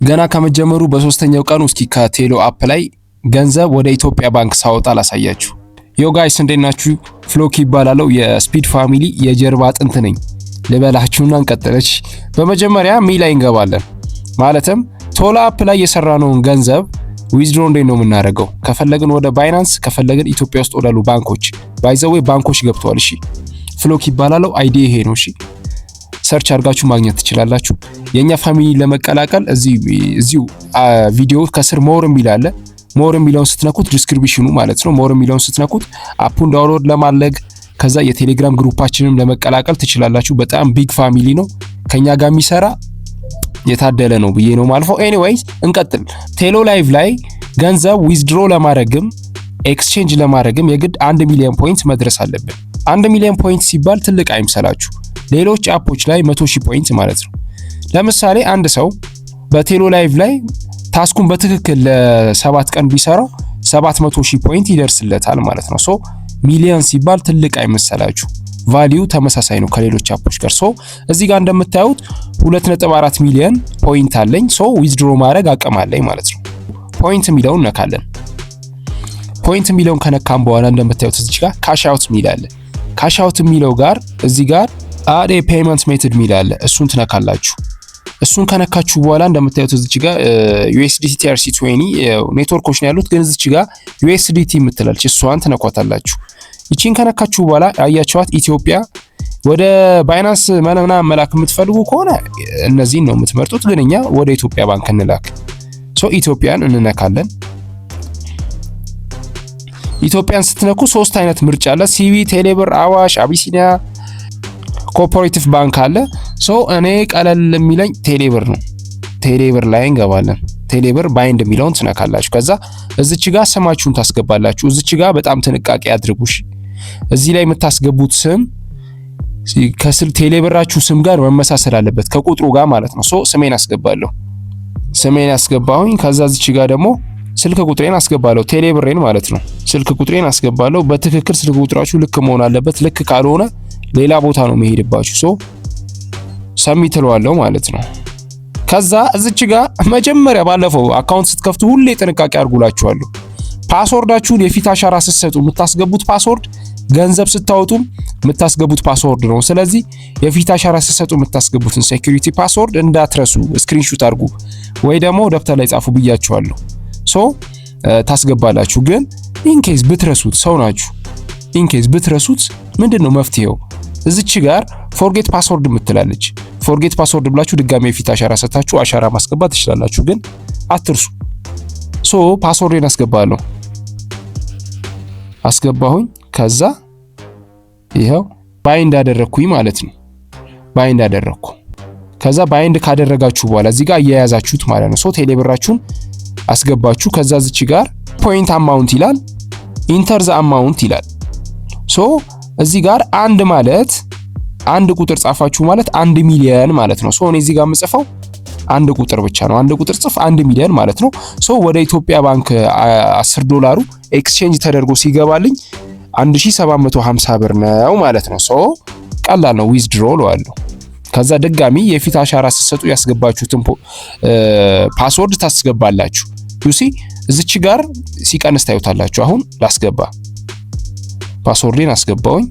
ገና ከመጀመሩ በሶስተኛው ቀን እስኪ ከቴሎ አፕ ላይ ገንዘብ ወደ ኢትዮጵያ ባንክ ሳወጣ ላሳያችሁ። ዮ ጋይስ እንዴት ናችሁ? ፍሎኪ ይባላለው የስፒድ ፋሚሊ የጀርባ አጥንት ነኝ ልበላችሁና እንቀጥለች። በመጀመሪያ ሚ ላይ እንገባለን። ማለትም ቶሎ አፕ ላይ የሰራነውን ገንዘብ ዊዝድሮ እንዴት ነው የምናደርገው? ከፈለግን ወደ ባይናንስ፣ ከፈለግን ኢትዮጵያ ውስጥ ወዳሉ ባንኮች ባይዘዌ ባንኮች ገብተዋል። እሺ ፍሎኪ ይባላለው አይዲ ይሄ ነው። እሺ ሰርች አድርጋችሁ ማግኘት ትችላላችሁ። የኛ ፋሚሊ ለመቀላቀል እዚሁ ቪዲዮ ከስር ሞር የሚል አለ። ሞር የሚለውን ስትነኩት ዲስክሪፕሽኑ ማለት ነው። ሞር የሚለውን ስትነኩት አፑን ዳውንሎድ ለማድረግ ከዛ የቴሌግራም ግሩፓችንም ለመቀላቀል ትችላላችሁ። በጣም ቢግ ፋሚሊ ነው። ከኛ ጋር የሚሰራ የታደለ ነው ብዬ ነው ማልፈው። ኤኒዌይስ እንቀጥል። ቴሎ ላይቭ ላይ ገንዘብ ዊዝድሮ ለማድረግም ኤክስቼንጅ ለማድረግም የግድ 1 ሚሊዮን ፖይንት መድረስ አለብን። 1 ሚሊዮን ፖይንት ሲባል ትልቅ አይምሰላችሁ። ሌሎች አፖች ላይ 100,000 ፖይንት ማለት ነው። ለምሳሌ አንድ ሰው በቴሎ ላይቭ ላይ ታስኩን በትክክል ለ7 ቀን ቢሰራው 700,000 ፖይንት ይደርስለታል ማለት ነው። ሶ ሚሊዮን ሲባል ትልቅ አይመሰላችሁ። ቫልዩ ተመሳሳይ ነው ከሌሎች አፖች ጋር። ሶ እዚህ ጋር እንደምታዩት 2.4 ሚሊዮን ፖይንት አለኝ። ሶ ዊዝድሮ ማድረግ አቅም አለኝ ማለት ነው። ፖይንት የሚለውን ነካለን። ፖይንት የሚለውን ከነካም በኋላ እንደምታዩት እዚህ ጋር ካሽ አውት ሚል አለ። ካሽ አውት የሚለው ጋር እዚህ ጋር አድ ፔመንት ሜተድ ሚል አለ። እሱን ትነካላችሁ። እሱን ከነካችሁ በኋላ እንደምታዩት እዚህ ጋር USDT TRC20 ኔትወርኮች ነው ያሉት፣ ግን እዚህ ጋር USDT የምትላለች እሷን ትነኳታላችሁ። ይቺን ከነካችሁ በኋላ አያችኋት ኢትዮጵያ ወደ ባይናንስ ምናምን መላክ የምትፈልጉ ከሆነ እነዚህን ነው የምትመርጡት፣ ግን እኛ ወደ ኢትዮጵያ ባንክ እንላክ። ሶ ኢትዮጵያን እንነካለን። ኢትዮጵያን ስትነኩ 3 አይነት ምርጫ አለ። ሲቢ፣ ቴሌብር፣ አዋሽ፣ አቢሲኒያ፣ ኮኦፐሬቲቭ ባንክ አለ። ሶ እኔ ቀለል የሚለኝ ቴሌብር ነው። ቴሌብር ላይ እንገባለን። ቴሌብር ባይንድ የሚለውን ትነካላችሁ። ከዛ እዚች ጋር ስማችሁን ታስገባላችሁ። እዚች ጋር በጣም ጥንቃቄ አድርጉሽ። እዚህ ላይ የምታስገቡት ስም ከስል ቴሌብራችሁ ስም ጋር መመሳሰል አለበት ከቁጥሩ ጋር ማለት ነው። ሶ ስሜን አስገባለሁ። ስሜን አስገባሁኝ። ከዛ እዚች ጋር ደግሞ ስልክ ቁጥሬን አስገባለሁ። ቴሌብሬን ማለት ነው። ስልክ ቁጥሬን አስገባለሁ። በትክክል ስልክ ቁጥራችሁ ልክ መሆን አለበት። ልክ ካልሆነ ሌላ ቦታ ነው መሄድባችሁ። ሶ ሰሚት እለዋለሁ ማለት ነው። ከዛ እዚች ጋር መጀመሪያ ባለፈው አካውንት ስትከፍቱ ሁሌ ጥንቃቄ አድርጉላችኋለሁ። ፓስወርዳችሁን የፊት አሻራ ስትሰጡ የምታስገቡት ፓስወርድ ገንዘብ ስታወጡም የምታስገቡት ፓስወርድ ነው። ስለዚህ የፊት አሻራ ስትሰጡ የምታስገቡትን ሴኩሪቲ ፓስወርድ እንዳትረሱ፣ ስክሪንሾት አድርጉ ወይ ደግሞ ደብተር ላይ ጻፉ ብያችኋለሁ። ሶ ታስገባላችሁ። ግን ኢንኬዝ ብትረሱት ሰው ናችሁ። ኢንኬዝ ብትረሱት ምንድነው መፍትሄው? እዚች ጋር ፎርጌት ፓስወርድ የምትላለች። ፎርጌት ፓስወርድ ብላችሁ ድጋሚ የፊት አሻራ ሰጣችሁ አሻራ ማስገባት ትችላላችሁ፣ ግን አትርሱ። ሶ ፓስወርድን አስገባለሁ። አስገባሁኝ። ከዛ ይሄው ባይንድ አደረኩኝ ማለት ነው። ባይንድ አደረኩ። ከዛ ባይንድ ካደረጋችሁ በኋላ እዚህ ጋር እያያዛችሁት ማለት ነው። ሶ ቴሌብራችሁን አስገባችሁ። ከዛ እዚች ጋር ፖይንት አማውንት ይላል፣ ኢንተር ዘ አማውንት ይላል። ሶ እዚህ ጋር አንድ ማለት አንድ ቁጥር ጻፋችሁ ማለት 1 ሚሊዮን ማለት ነው። ሶ እኔ እዚህ ጋር የምጽፈው አንድ ቁጥር ብቻ ነው። አንድ ቁጥር ጽፍ 1 ሚሊዮን ማለት ነው። ሶ ወደ ኢትዮጵያ ባንክ $10 ኤክስቼንጅ ተደርጎ ሲገባልኝ 1750 ብር ነው ማለት ነው። ሶ ቀላል ነው። ዊዝድሮ ለዋለሁ። ከዛ ድጋሚ የፊት አሻራ ስትሰጡ ያስገባችሁትን ፓስወርድ ታስገባላችሁ። ዩሲ እዚች ጋር ሲቀንስ ታዩታላችሁ። አሁን ላስገባ። ፓስወርድን አስገባውኝ።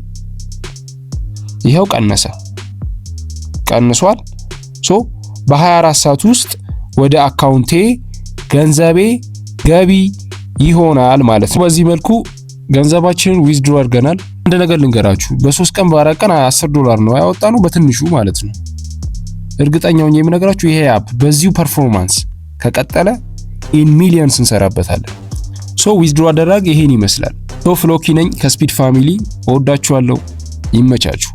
ይሄው ቀነሰ። ቀንሷል። ሶ በ24 ሰዓት ውስጥ ወደ አካውንቴ ገንዘቤ ገቢ ይሆናል ማለት ነው። በዚህ መልኩ ገንዘባችንን ዊዝድሮ አድርገናል። አንድ ነገር ልንገራችሁ፣ በ3 ቀን በ4 ቀን $10 ነው ያወጣነው በትንሹ ማለት ነው። እርግጠኛው ነኝ የምነግራችሁ ይሄ አፕ በዚሁ ፐርፎርማንስ ከቀጠለ ኢን ሚሊየንስ እንሰራበታለን። ሶ ዊዝድሮ አደረግ ይሄን ይመስላል። ሶ ፍሎኪ ነኝ ከስፒድ ፋሚሊ። እወዳችኋለሁ። ይመቻችሁ።